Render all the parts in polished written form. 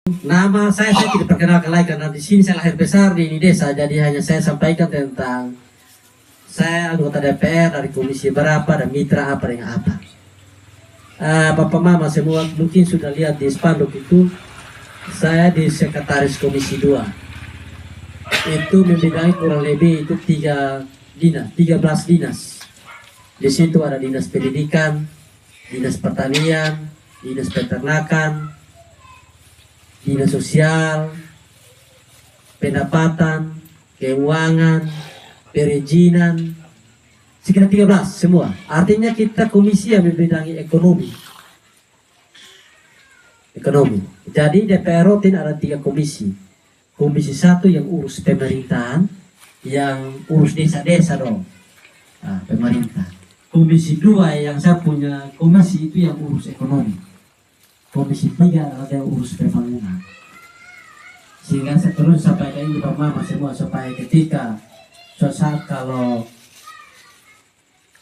Nama saya tidak perkenalkan lagi karena di sini saya lahir besar di ini desa, jadi hanya saya sampaikan tentang saya anggota DPR dari komisi berapa dan mitra apa dengan apa. Bapak Mama semua mungkin sudah lihat di spanduk itu, saya di sekretaris komisi 2. Itu membidangi kurang lebih itu 13 dinas. Di situ ada dinas pendidikan, dinas pertanian, dinas peternakan, dinas sosial, pendapatan, keuangan, perizinan, sekitar 13 semua. Artinya kita komisi yang membidangi ekonomi. Jadi DPR rutin ada 3 komisi. Komisi 1 yang urus pemerintahan, yang urus desa-desa dong. Nah, pemerintah. Komisi 2 yang saya punya komisi itu yang urus ekonomi. Komisi 3 adalah yang urus pembangunan. Sehingga saya terus sampaikan ini Bapak Mama semua supaya ketika suatu saat kalau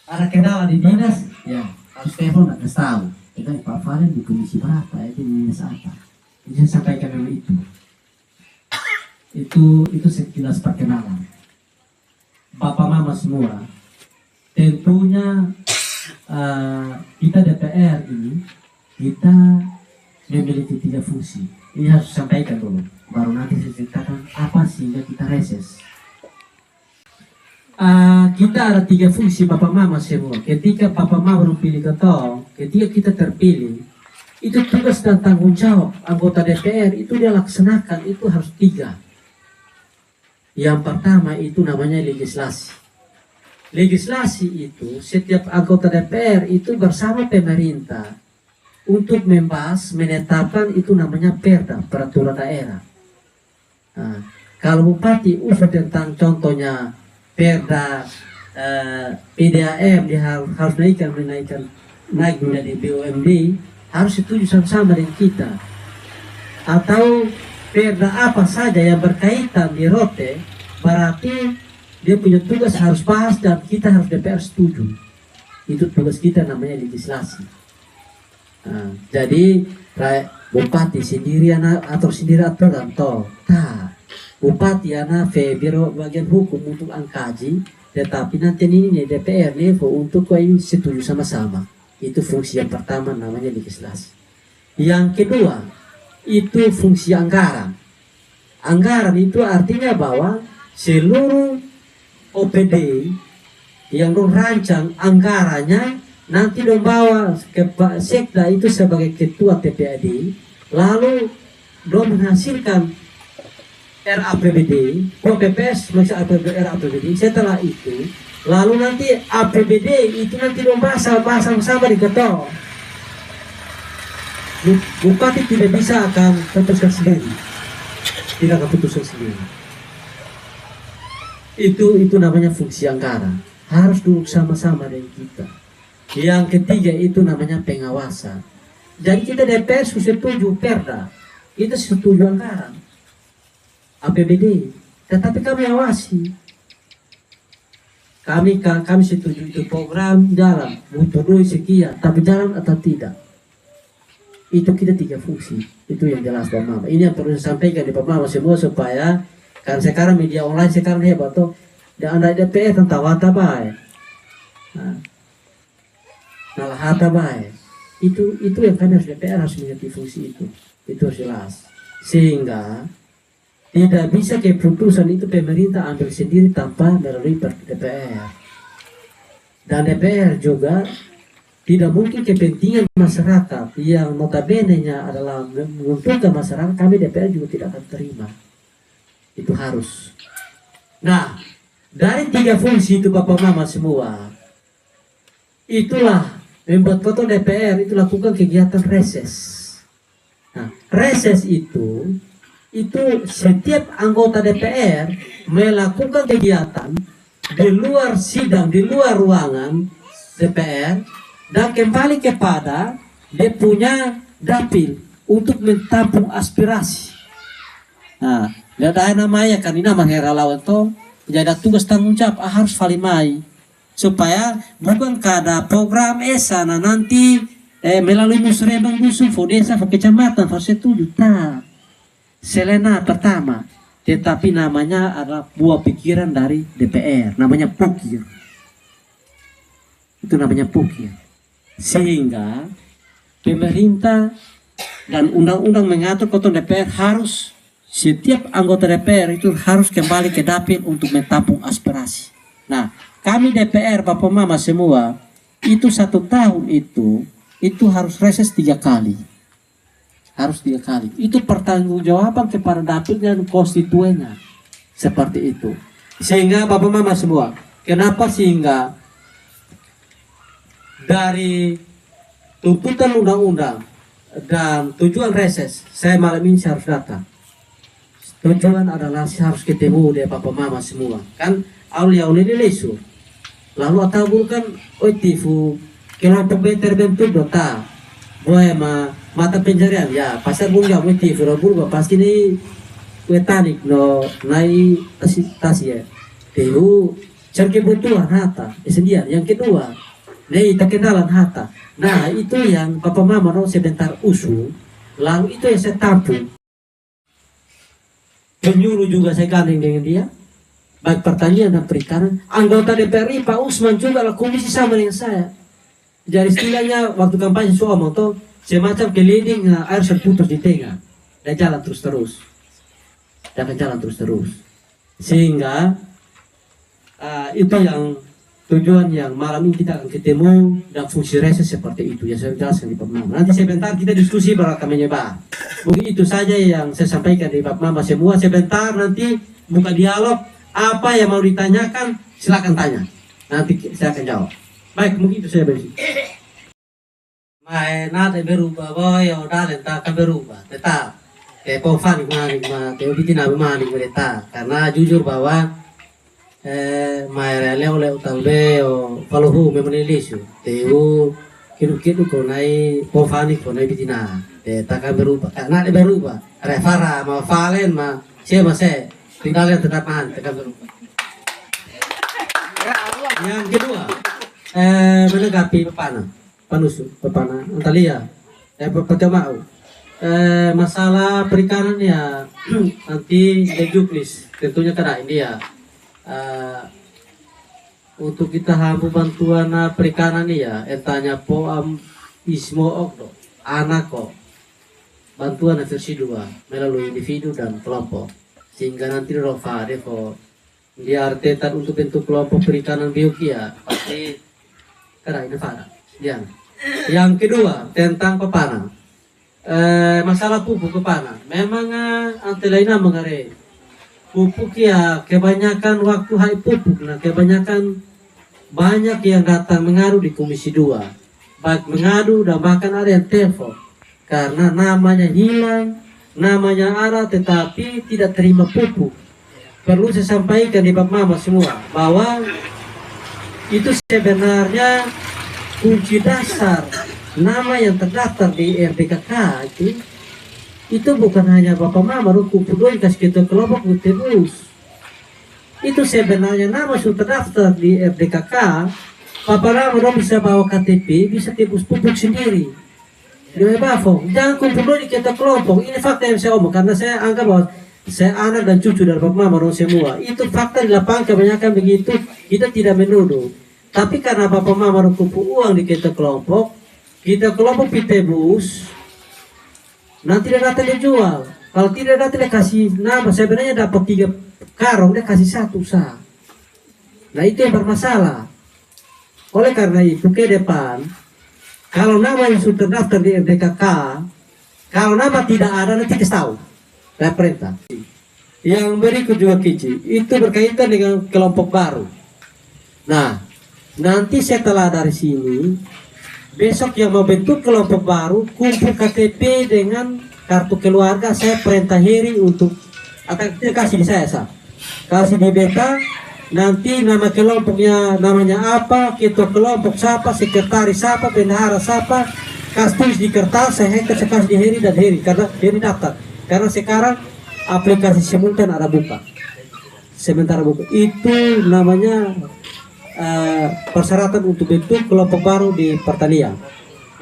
ada kendala di dinas, ya harus telepon dan kasih tahu. Kita Pak Faren di komisi berapa, itu dinas apa. Ini saya sampaikan dulu itu. Itu sekilas perkenalan. Bapak Mama semua, tentunya kita DPR ini kita memiliki 3 fungsi. Ini harus sampaikan dulu, baru nanti saya ceritakan apa sehingga kita reses. Kita ada 3 fungsi Bapak Mama semua. Ketika Bapak Mama pilih ketua, ketika kita terpilih, itu tugas dan tanggung jawab anggota DPR itu dia laksanakan itu harus 3. Yang pertama itu namanya legislasi. Legislasi itu setiap anggota DPR itu bersama pemerintah untuk membahas, menetapkan itu namanya perda, peraturan daerah. Nah, kalau bupati usul tentang contohnya perda PDAM dia harus naik menjadi BUMD, harus setuju sama-sama dengan kita. Atau perda apa saja yang berkaitan di rote, berarti dia punya tugas harus bahas dan kita harus DPR setuju. Itu tugas kita namanya legislasi. Nah, jadi bupati sendiri atau tol. Nah, bupati biro bagian hukum untuk angkaji, tetapi nanti ini DPR untuk setuju sama-sama. Itu fungsi yang pertama namanya legislasi. Yang kedua itu fungsi anggaran. Anggaran itu artinya bahwa seluruh OPD yang rancang anggarannya nanti dong bawa ke Pak Sekda itu sebagai ketua TPAD, lalu dong menghasilkan RAPBD, PPS maksud RAPBD. Setelah itu, lalu nanti APBD itu nanti dong bahas sama di ketua. Bupati tidak bisa akan putuskan sendiri, tidak akan putuskan sendiri. Itu namanya fungsi anggaran, harus duduk sama-sama dengan kita. Yang ketiga itu namanya pengawasan. Jadi kita DPR setuju perda, kita setuju anggaran APBD, tetapi kami awasi. Kami setuju itu program jalan, butuh duit sekian, tapi jalan atau tidak. Itu kita 3 fungsi. Itu yang jelas Pak Mama. Ini yang perlu disampaikan di Pak Mama semua supaya karena sekarang media online sekarang hebat tuh. Dan ada DPR tentang wata baik. Nah, hata baik. Itu yang kami harus DPR harus mengerti fungsi itu. Itu harus jelas. Sehingga tidak bisa keputusan itu pemerintah ambil sendiri tanpa melalui DPR. Dan DPR juga tidak mungkin kepentingan masyarakat yang notabene-nya adalah menguntungkan masyarakat, kami DPR juga tidak akan terima. Itu harus. Nah, dari 3 fungsi itu Bapak Mama semua, itulah membuat ketua DPR itu lakukan kegiatan reses. Nah, reses itu setiap anggota DPR melakukan kegiatan di luar sidang, di luar ruangan DPR, dan kembali kepada dia punya dapil untuk mentampung aspirasi. Nah, ada namanya kan ini nama relawan itu jadi tugas tanggung jawab harus valimai supaya bukan kada program esana nanti melalui musrebang dusun, desa, kecamatan harus setuju. Nah, Selena pertama, tetapi namanya adalah buah pikiran dari DPR, namanya pukir. Itu namanya pukir. Sehingga pemerintah dan undang-undang mengatur ketua DPR harus, setiap anggota DPR itu harus kembali ke dapil untuk menampung aspirasi. Nah, kami DPR, Bapak Mama semua, itu 1 tahun itu harus reses 3 kali. Harus 3 kali. Itu pertanggungjawaban kepada dapil dan konstituennya. Seperti itu. Sehingga Bapak Mama semua, kenapa sehingga dari tuntutan undang-undang dan tujuan reses, saya malam ini harus datang. Tujuan adalah saya harus ketemu dengan Bapak Mama semua. Kan aulia ini lesu. Lalu atau bukan tifu kelompok terbentuk dota. Boy mata pencarian ya pasar bunga tifu berubah pasti ini wetanik no nai tas ya. Tehu cari kebutuhan hata. Sedian. Yang kedua, nih terkenalan hata. Nah itu yang Papa Mama no sebentar usul, lalu itu yang saya tampung. Penyuluh juga saya gandeng dengan dia, baik pertanian dan perikanan. Anggota DPR Pak Usman juga lah komisi sama dengan saya. Jadi istilahnya waktu kampanye suami itu semacam keliling air terputus di tengah dan jalan terus-terus, sehingga itu yang tujuan yang malam ini kita akan ketemu dan fungsi reses seperti itu yang saya jelaskan di Bapak Mama. Nanti sebentar kita diskusi bakal menyebar. Mungkin itu saja yang saya sampaikan di Bapak Mama semua. Sebentar nanti buka dialog, apa yang mau ditanyakan silakan tanya. Nanti saya akan jawab. Baik, mungkin itu saya beri. Nada berubah, boy, udah entah akan berubah. Tetap, pofan manik mah, bikin apa manik mereka. Karena jujur bahwa leo utaube o faluhu memanilisyo teu kidu konai pofani konai bitina taka berubah karena berubah refara ma falen ma se tinggalnya tetap tetap berubah. Yang kedua menanggapi pepana antalia mau masalah perikanan ya nanti juknis tentunya karena ini ya untuk kita hambu bantuan perikanan ya entahnya poam ismo okdo anak kok bantuan versi 2 melalui individu dan kelompok sehingga nanti rova devo dia artetan untuk bentuk kelompok perikanan biokia pasti karena ini pada yang kedua tentang pepana masalah pupuk pepana memang antelaina mengare pupuk ya kebanyakan waktu hari pupuk nah kebanyakan banyak yang datang mengadu di Komisi 2 baik mengadu dan bahkan ada yang telepon karena namanya hilang namanya ada tetapi tidak terima pupuk. Perlu saya sampaikan di Bapak Mama semua bahwa itu sebenarnya kunci dasar nama yang terdaftar di RDKK itu bukan hanya Bapak Mama ruku pudoi kasih kita kelompok terus. Itu sebenarnya nama sudah terdaftar di RDKK. Bapak Mama bisa bawa KTP, bisa tebus pupuk sendiri. Dia bafong, jangan kumpul di kita kelompok. Ini fakta yang saya omong karena saya anggap bahwa saya anak dan cucu dari Bapak Mama semua. Itu fakta di lapangan kebanyakan begitu. Kita tidak menuduh. Tapi karena Bapak Mama kumpul uang di kita kelompok pitebus. Nanti dia datang dia jual. Kalau tidak datang dia kasih nama. Sebenarnya dapat 3 karung dia kasih 1 sah. Nah itu yang bermasalah. Oleh karena itu ke depan kalau nama yang sudah terdaftar di RDKK, kalau nama tidak ada nanti kasih tahu. Saya perintah. Yang berikut juga Kici itu berkaitan dengan kelompok baru. Nah nanti setelah dari sini besok yang mau bentuk kelompok baru kumpul KTP dengan kartu keluarga saya perintah Heri untuk atau kasih di saya kasih di beta nanti nama kelompoknya namanya apa ketua kelompok siapa sekretaris siapa bendahara siapa kasih di kertas saya kasih di Heri dan Heri karena Heri daftar karena sekarang aplikasi simultan ada buka sementara buka itu namanya persyaratan untuk bentuk kelompok baru di pertanian.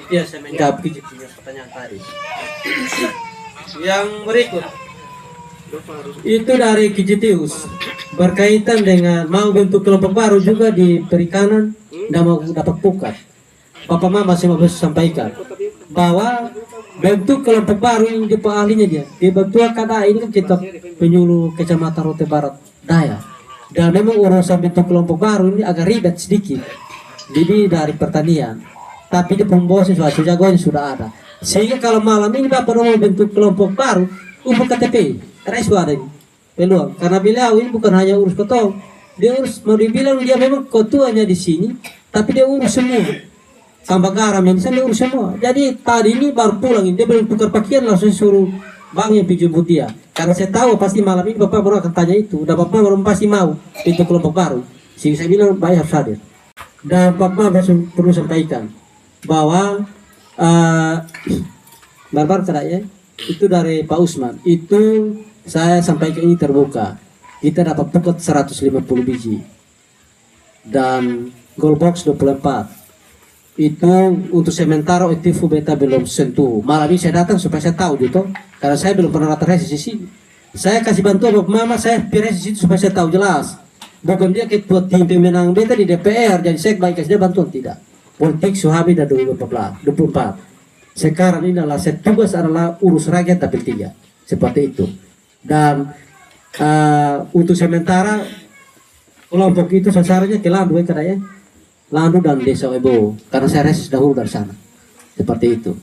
Itu yang saya menjawab pertanyaan tadi. Yang berikut Itu dari Kijitius berkaitan dengan mau bentuk kelompok baru juga di perikanan dan mau dapat pukat. Bapak Mama masih mau sampaikan bahwa bentuk kelompok baru yang di ahlinya dia betul kada ini kan kita penyuluh kecamatan Rote Barat Daya, dan memang urusan bentuk kelompok baru ini agak ribet sedikit. Jadi dari pertanian, tapi di pembosan suatu jagoan sudah ada, sehingga kalau malam ini Bapak mau bentuk kelompok baru umur KTP RSU ada ini peluang, karena beliau ini bukan hanya urus ketong, dia urus, mau dibilang dia memang ketuanya di sini, tapi dia urus semua sampai garam yang dia urus semua. Jadi tadi ini baru pulang, dia belum tukar pakaian langsung suruh bang yang jemput dia, karena saya tahu pasti malam ini Bapak baru akan tanya itu, dan Bapak baru pasti mau bentuk kelompok baru, sehingga saya bilang baik harus hadir. Dan Bapak perlu sampaikan bahwa barbar tidak ya, itu dari Pak Usman, itu saya sampaikan ini terbuka, kita dapat pukat 150 biji dan gold box 24. Itu untuk sementara itu beta belum sentuh. Malam ini saya datang supaya saya tahu gitu, karena saya belum pernah datang reses di sini. Saya kasih bantuan Bapak Mama, saya reses itu supaya saya tahu jelas. Bukan dia ketua tim pemenang beta di DPR, jadi saya baik kasih dia bantuan, tidak. Politik Suhabi dan 2024. Sekarang ini adalah saya tugas adalah urus rakyat tapi 3 seperti itu. Dan untuk sementara kelompok itu sasarannya ke Landu ya, Landu dan Desa Ebo, karena saya reses dahulu dari sana seperti itu.